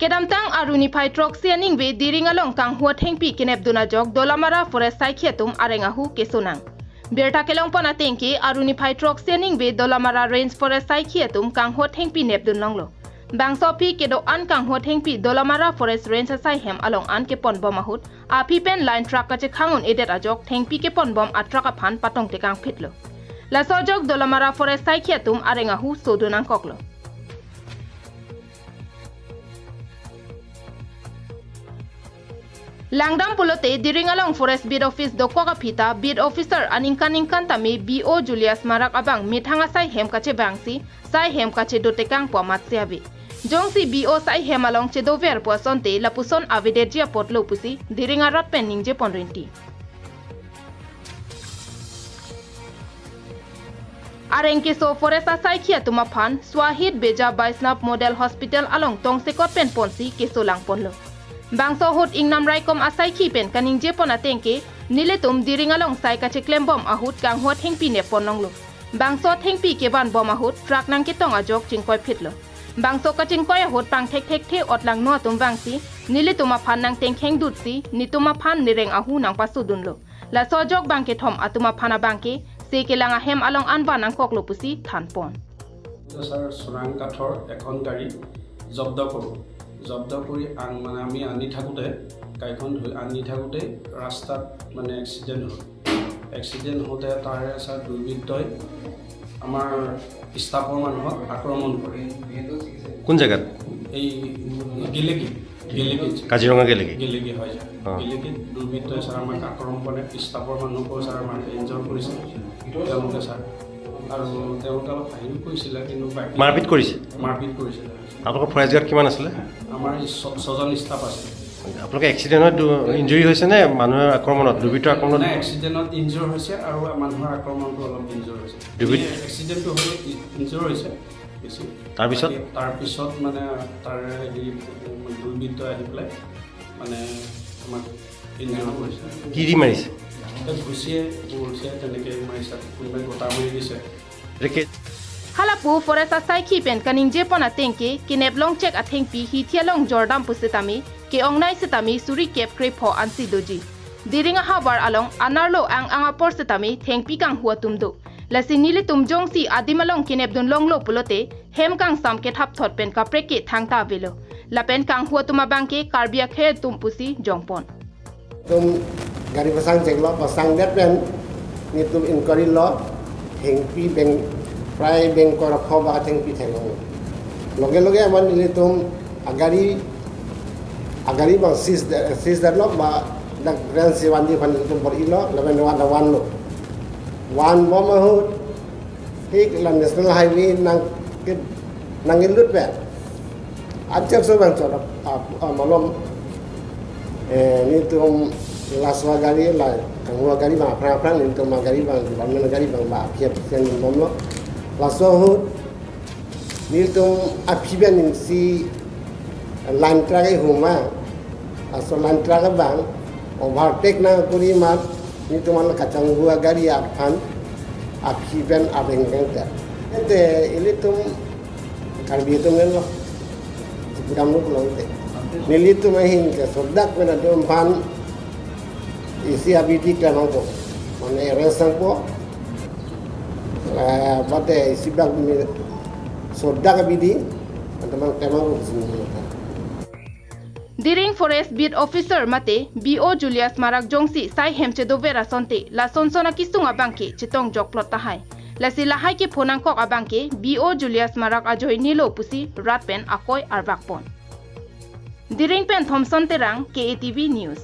Kedamtang aruni paitrok sianing be diring along kanghu athengpi kinep duna jog dolamara forest saikhetum arengahu kesonang. Berta kelong pona tengke aruni paitrok sianing be dolamara range forest saikhetum kanghu athengpi nep dun longlo. Bang sopi kedo an kanghu athengpi dolamara forest range asaihem along an kepon bom ahut aphi pen line truck kache khangun edet ajok thengpi kepon bom atrak aphan patong tekangphit lo. La sojok dolamara forest saikhetum arengahu sodunang koklo. Langdam pulote diring along forest bid office doko kapita bid officer aningkan tami BO Julius Marak abang mithanga asaihem kache bangsi asaihem kache do tekangpo matsiabi jongsi BO asaihem along chedover posonte lapuson avidetia potlo pusi diring arat penning je ponrinti arengke so forest asaikhia tumaphan swahid beja baisnap model hospital along tongsekot pen ponsi kesolang ponlo Bangso hut ingnam raikom asaikhi pen kaning jepon atengke niletum diring along sai kache klem bom ahut kanghu athengpi ne pononglo bangso athengpi keban bom ahut trak nang ketong ajok chingkoi phitlo bangso kachingkoi ahut pang thek the otlang no tum bangsi niletuma phan nang tengkheng dutsi nituma phan nireng ahu nang pasudunlo la sojok bangke thom atuma phana bangke sekelanga hem along anba nang koklo pusi thanpon sir sunang kathor ekhon gari jobda koru জব্দ কৰি মানে আমি আনি থাকোতে গাইখন আনি থাকোতে ৰাস্তাত মানে এক্সিডেন্ট হতে তাৰে স্যাৰ দুৰ্বৃত্তই আমাৰ স্টাফৰ মানুহক আক্ৰমণ কৰে কোন জায়গা এই গেলেকি কাজিৰঙা গেলেকি হয় গেলেকি দুৰ্বৃত্তই স্যাৰ আমাক আক্ৰমণ কৰে স্টাফৰ মানুহকো স্যাৰ আমাক ইনজৰ কৰিছে তেওঁলোকে স্যাৰ আৰু তেওঁলোকে অলপ হাঁহিও কৰিছিলে কিন্তু মাৰপিট কৰিছে আপোনালোকৰ ফৰেষ্ট গাৰ্ড কিমান আছিলে আমাৰ 6জন ষ্টাফ আছে আপোনালোকে এক্সিডেণ্টত ইনজুৰি হৈছে নে মানুহৰ আক্ৰমণত দুৰ্বৃত্তৰ আক্ৰমণত নাই এক্সিডেণ্টত ইনজুৰ হৈছে আৰু মানুহৰ আক্ৰমণটো অলপ ইনজুৰ হৈছে এক্সিডেণ্টটো হ'ল ইনজুৰ হৈছে বেছি তাৰপিছত মানে তাৰে দুৰ্বৃত্ত আহি পেলাই মানে আমাক ইনজুৰ কৰিছে কি দি মাৰিছে ঘুচিয়ে তেনেকৈ মাৰিছে কোনোবাই গোটা মাৰি দিছে Halapu forest asaikhi pen kaning jepon atengke kineblong check athengpi hithialong jordam pusitami ke ongnai sitami suri kep krepo ansi doji diringa habar along anarlo ang angapor sitami thengpi kang huatumdo lasinile tumjong si adimalong kinebdun longlo pulote hem kang sam ke thap thot pen kapreke thangta velo lapen kang huatuma bangke karbia khe tumpusi jongpon tum gari pasang jenglo pasang det pen nitum inquiry lo thengpi ben প্ৰায় বেংকৰ খবা আথেংপি থাকো লগে লগে আমাৰ নিলেতুম আগাৰী বা সিজ দালক বা ডাক grand সেৱান্দি ফান তুম পৰিলো লবেন ওয়ান লো ওয়ান বম আহুত ঠিক নেশনাল হাইৱে নাংগিল লুটপে আজক সবান চল মলম নিতুম লাসwa গাড়ী লা কাংwa গাড়ী বা আপনা নিতুম গাড়ী বা ডিপার্টমেন্ট গাড়ী বা fiat Sen বমলো Laso ahut niltum aphiben si lantraga huma aso lantraga bang overtake na kuri mat niltum an kacanghu gari aphan aphiben abengengta ete ilitum karbitum lo budam lo longte nilitum ahin ke sodak pena dom pan isi abidi klano ko mane resang po bate sibak mi sodak bidi teman Diring forest bid officer mate BO Julius Marak jongsi sai hemche dovera sonte la sonsona kisunga bangke chitong jokplot tahai la silahai ke phonang kok abangke BO Julius Marak ajoi nilo pusi ratpen akoi arbakpon Diring pen Thomson terang KATV News